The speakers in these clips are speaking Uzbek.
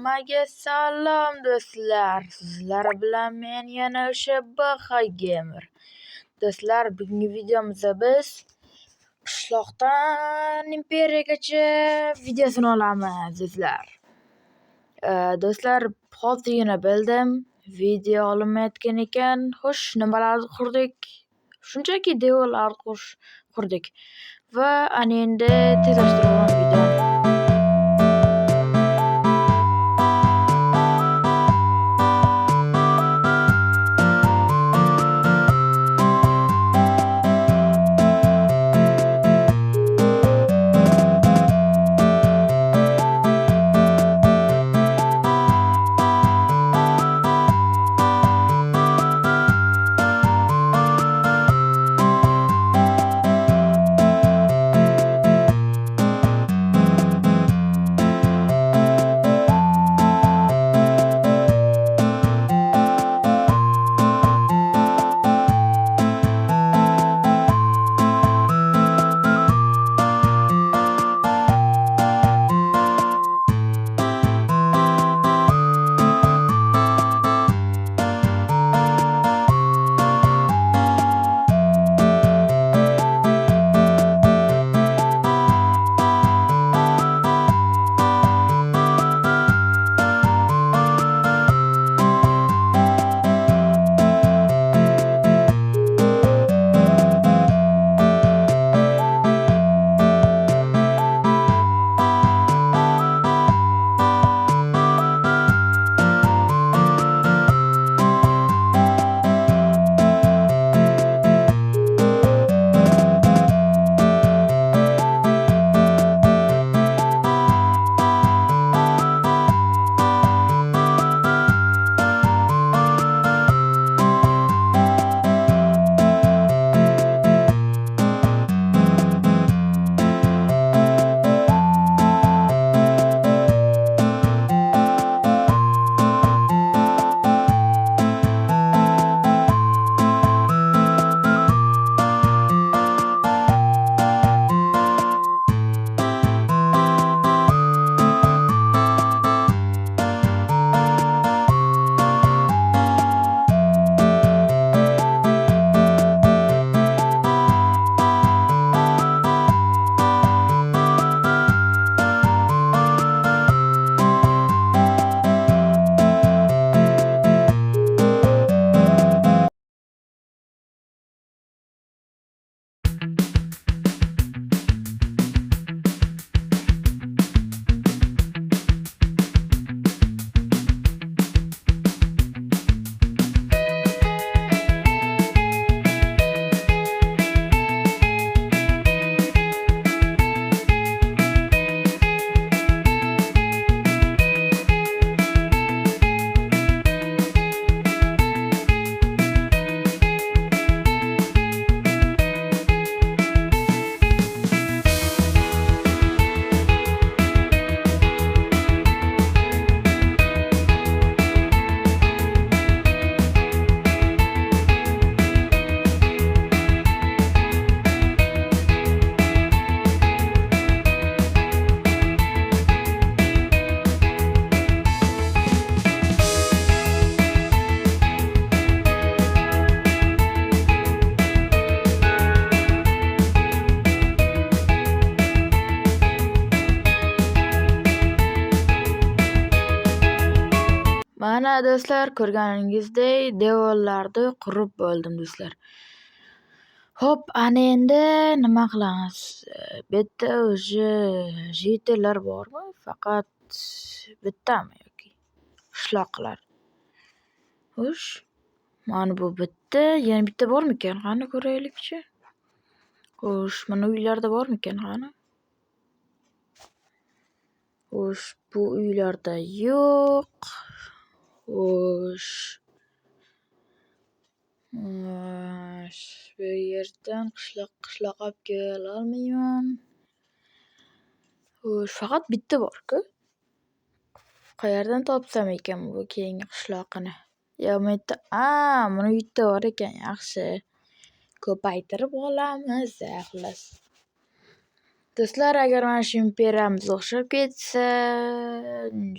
Hammaga salom do'stlar. Sizlar bilan men yana o'sha Baha Gamer. Do'stlar, bugungi videomizda biz qishloqdan imperiyagacha videosini olamiz do'stlar. Do'stlar, hozirgina bildim, video olinmayotgan ekan. Xo'sh, nimalarni qurdik? Shunchaki devorlarni qurdik. Va ana endi tezlashtirib videoni. Mana do'stlar, ko'rganingizdek devorlarni qurib bo'ldim do'stlar. Xo'p, ana endi nima qilamiz? Bu yerda o'sha jitellar bormi? Faqat bittami yoki qishloqlar? Xo'sh, mana bu bitta, yana bitta bormikan? Qani ko'raylikchi. Xo'sh, mana uylarda bormikan? Qani? Xo'sh, bu uylarda yo'q. Xo'sh, bu yerdan qishloq olib kelolmayman. Xo'sh, faqat bitta bor-ku. Qayerdan topsam ekan bu keyingi qishloqini? Yo, mana bitta bor ekan, yaxshi. Ko'paytirib olamiz, xullas. Do'stlar, agar mana shu imperiyamiz o'xshab ketsa,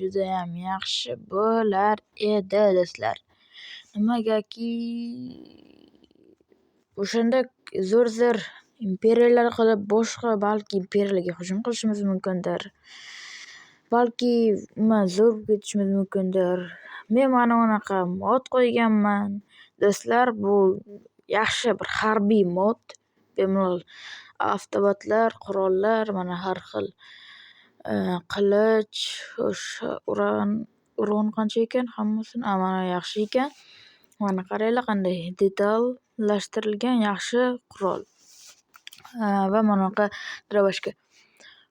judayam yaxshi bo'lar edi, do'stlar. Nimagaki o'shanda zo'r imperiyalar qilib, boshqa balki imperiyalarga hujum qilishimiz mumkindir. Balki zo'r ketishimiz mumkindir. Men mana bunaqa mod qo'yganman. Do'stlar, bu yaxshi bir harbiy mod. Bemalol avtomatlar, qurollar, mana har xil qilich, o'sha uran qancha ekan hammasini? Mana yaxshi ekan. Mana qaranglar qanday detallashtirilgan yaxshi qurol. Va mana bunaqa dробашка.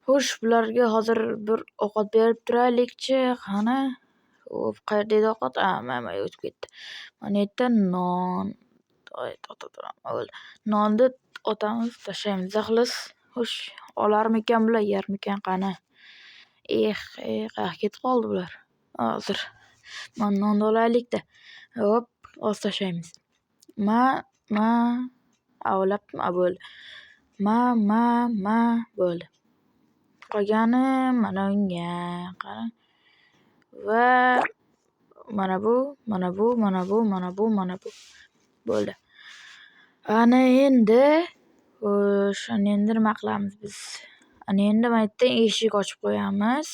Xo'sh, bularga hozir bir ovqat berib turaylikchi, qani. Qayerda edi ovqat? Mana o'tib ketdi. Mana bu yerda non. Nonni otamiz, tashlaymiz, xolos. Xo'sh, olarmikan bular, yermikan qani? Qayerga ketib qoldi bular? Hozir mana nonni olaylik-da. Hop, hozir tashlaymiz. Avlabmi? Bo'ldi. Bo'ldi. Qolgani mana unga. Qani. Va mana bu. Bo'ldi. Ana endi nima qilamiz biz? Ana endi mana yerdan eshik ochib qo'yamiz.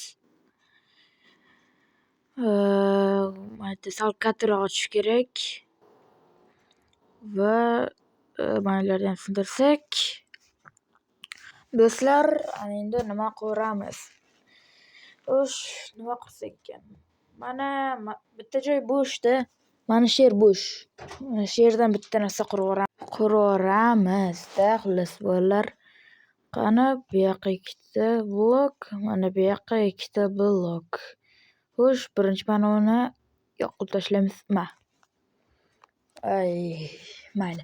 Mana yerda sal kattaroq ochish kerak. Va maylarni ham sindirsak. Do'stlar, ana endi nima qilamiz? Xo'sh, nima qilsak ekan? Mana bitta joy bo'sh-da. Mana shu yer bo'sh. Mana shu yerdan bitta narsa quraveramiz-da, xullas bolalar. Qani, bu yoqqa ikkita blok, mana bu yoqqa ikkita blok. Xo'sh, birinchi mana buni yoqib tashlaymiz. Mayli.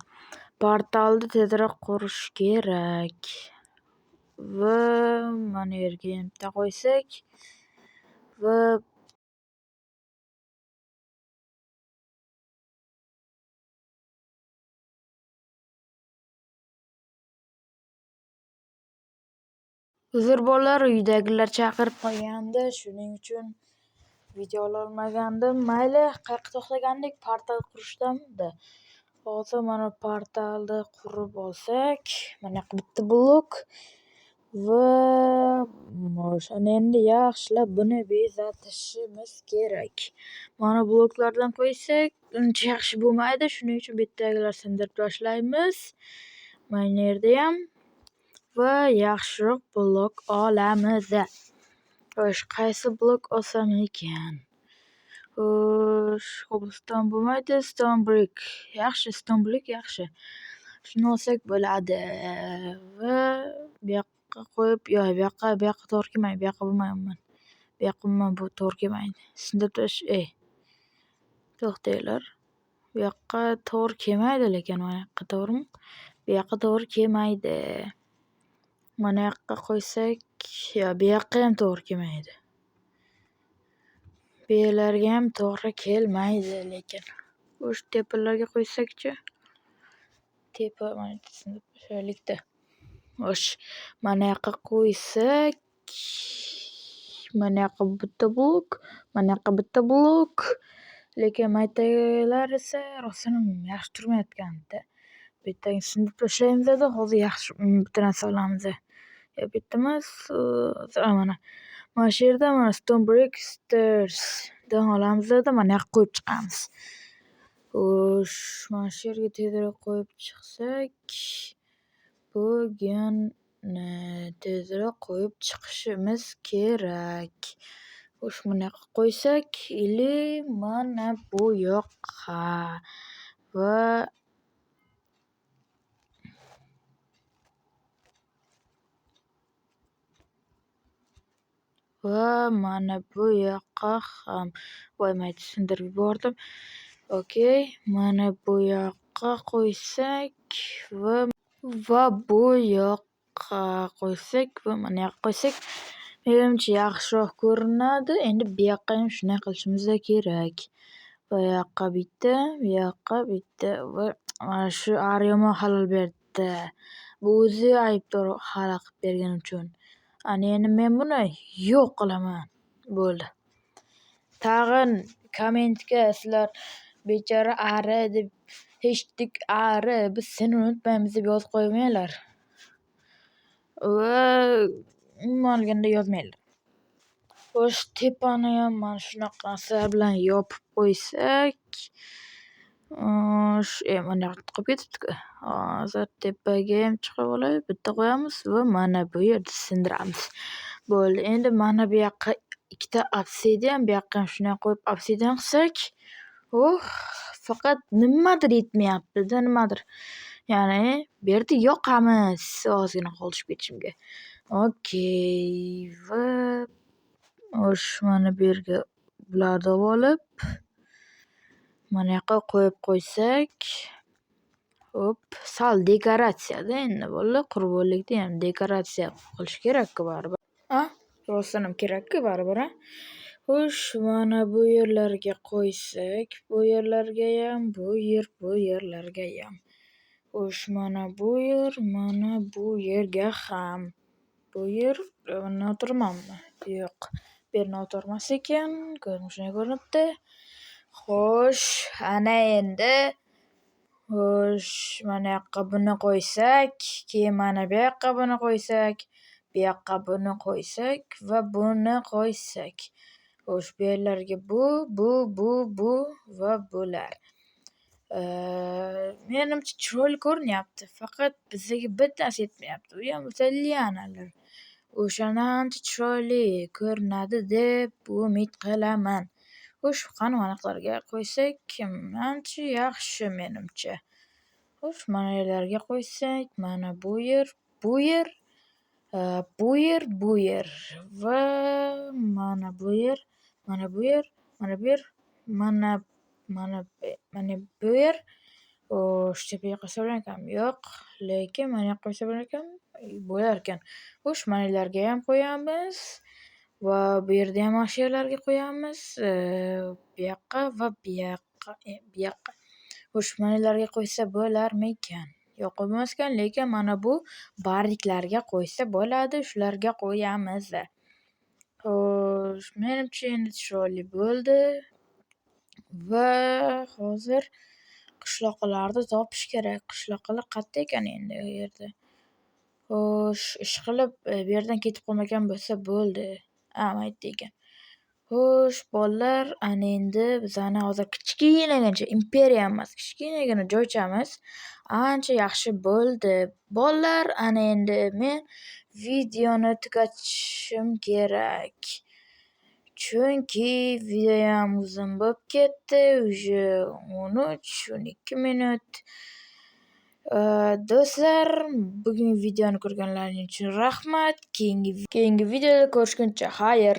Portalni tezroq qurish kerak. Va mana yerga ham bitta qo'ysak va uzr bolalar, uydagilar chaqirib qolgandi, shuning uchun video ololmagandim. Mayli, qayerga to'xtagandik? Portal qurishdamidi? Hozir mana portalni qurib olsak, mana bitta blok va o'shani endi yaxshilab buni bezatishimiz kerak. Mana bloklardan qo'ysak, uncha yaxshi bo'lmaydi, shuning uchun bu yerdagilarni sindirib tashlaymiz. Mana yerda ham va yaxshiroq blok olamiz. Xo'sh, qaysi blok olsam ekan? Xo'sh, cobblestone bo'lmaydi, stone brick. Yaxshi, stone brick yaxshi. Shuni olsak bo'ladi. Va bu yoqqa qo'yib, yo'q, bu yoqqa to'g'ri kelmaydi, bu yoqqa bo'lmaydi. Bu yoqqa bu to'g'ri kelmaydi. Sindirib to'xtanglar. Bu yoqqa to'g'ri kelmaydi, lekin mana yoqqa to'g'rimi? Bu yoqqa to'g'ri kelmaydi. Mana yoqqa qo'ysak, bu yoqqa ham to'g'ri kelmaydi. Bu yerlarga ham to'g'ri kelmaydi, lekin. Xo'sh, tepalarga qo'ysakchi? Tepa mana shaylikda. Xo'sh, mana yoqqa qo'ysak, mana yoqqa bitta blok, mana yoqqa bitta blok. Lekin maytalar esa rostdan yaxshi turmayotgandi. Bu yerdan sindirib tashlaymiz-da, hozir yaxshi bitta narsa olamiz. Bitta emas, mana shu yerda mana stone brick stairsdan olamiz-da, mana yoqqa qo'yib chiqamiz. Xo'sh, mana shu yerga tezroq qo'yib chiqsak, bugun tezroq qo'yib chiqishimiz kerak. Xo'sh, mana yoqqa qo'ysak, ili mana bu yoqqa va mana bu yoqqa ham. Voy, mayda sindirib yubordim. Okey, mana bu yoqqa qo'ysak va bu yoqqa qo'ysak va mana yoqqa qo'ysak, menimcha yaxshiroq ko'rinadi. Endi bu yoqqa ham shunday qilishimiz kerak. Bu yoqqa bitta, bu yoqqa bitta va mana shu yomon xalal berdi. bu o'zi aybdor xalaqit bergani uchun. Ana endi men buni yo'q qilaman. Bo'ldi. Tag'in kommentga sizlar bechora Ari deb hashtag Ari biz seni unutmaymiz deb yozib qo'ymanglar. Va umuman olganda yozmanglar. Xo'sh, tepani ham mana shunaqa narsalar bilan yopib qo'ysak, mana yoqda qolib ketibdi-ku. Hozir tepaga ham chiqib olay, bitta qo'yamiz va mana bu yerda sindiramiz. Bo'ldi. Endi mana bu yoqqa ikkita obsidian, bu yoqqa ham shunday qo'yib obsidian qilsak, faqat nimadir yetmayapti-da, nimadir. Ya'ni bu yerda yoqamiz. Ozgina qolishib ketishimga. Okey. Va mana bu yerga bularni olib mana yoqqa qo'yib qo'ysak, sal dekoratsiya-da endi bolalar, qurbonlikda ham dekoratsiya qilish kerak-ku baribir. Rostdan ham kerak-ku baribir. Xo'sh, mana bu yerlarga qo'ysak, bu yerlarga ham, bu yerlarga ham. Xo'sh, mana bu yerga ham. Bu yer noturmanmi? Yo'q. Bu yer noturmas ekan, ko'zim shunday ko'rinibdi. Xo'sh, ana endi mana yoqqa buni qo'ysak, keyin mana bu yoqqa buni qo'ysak, bu yoqqa buni qo'ysak va buni qo'ysak. Xo'sh, bu yerlarga bu va bular. Menimcha chiroyli ko'rinyapti, faqat bizga bitta narsa yetmayapti. U ham o'sha lianalar. O'shani ancha chiroyli ko'rinadi deb umid qilaman. Xo'sh, qani aniqlarga qo'ysak, ancha yaxshi menimcha. Xo'sh, mana yerlarga qo'ysak, mana bu yer va mana bu yer, mana bu yer. Xo'sh, tepaga qo'ysa bo'larkanmi? Yo'q, lekin mana yoqqa qo'ysa bo'larkanmi? Bo'larkan. Xo'sh, mana yerlarga ham qo'yamiz va bu yerda ham mana shu yerlarga qo'yamiz. Bu yoqqa va bu yoqqa. Xo'sh, mana yerlarga qo'ysa bo'larmikan? Yo'q, bo'lmaskan, lekin mana bu bariklarga qo'ysa bo'ladi, shularga qo'yamiz. Xo'sh, menimcha endi chiroyli bo'ldi va hozir qishloqlarni topish kerak. Qishloqlar qayerda ekan endi u yerda? Xo'sh, ishqilib bu yerdan ketib qolmagan bo'lsa bo'ldi. Mayda ekan. Xo'sh, bolalar, ana endi bizani hozir kichkinagina imperiya emas, kichkinagina joychamiz ancha yaxshi bo'ldi. Bolalar, ana endi men videoni tugatishim kerak. Chunki video ham uzun bo'lib ketdi, уже 13-12 minut. Do'stlar, bugungi videoni ko'rganlaringiz uchun rahmat. Keyingi videoda ko'rishguncha xayr.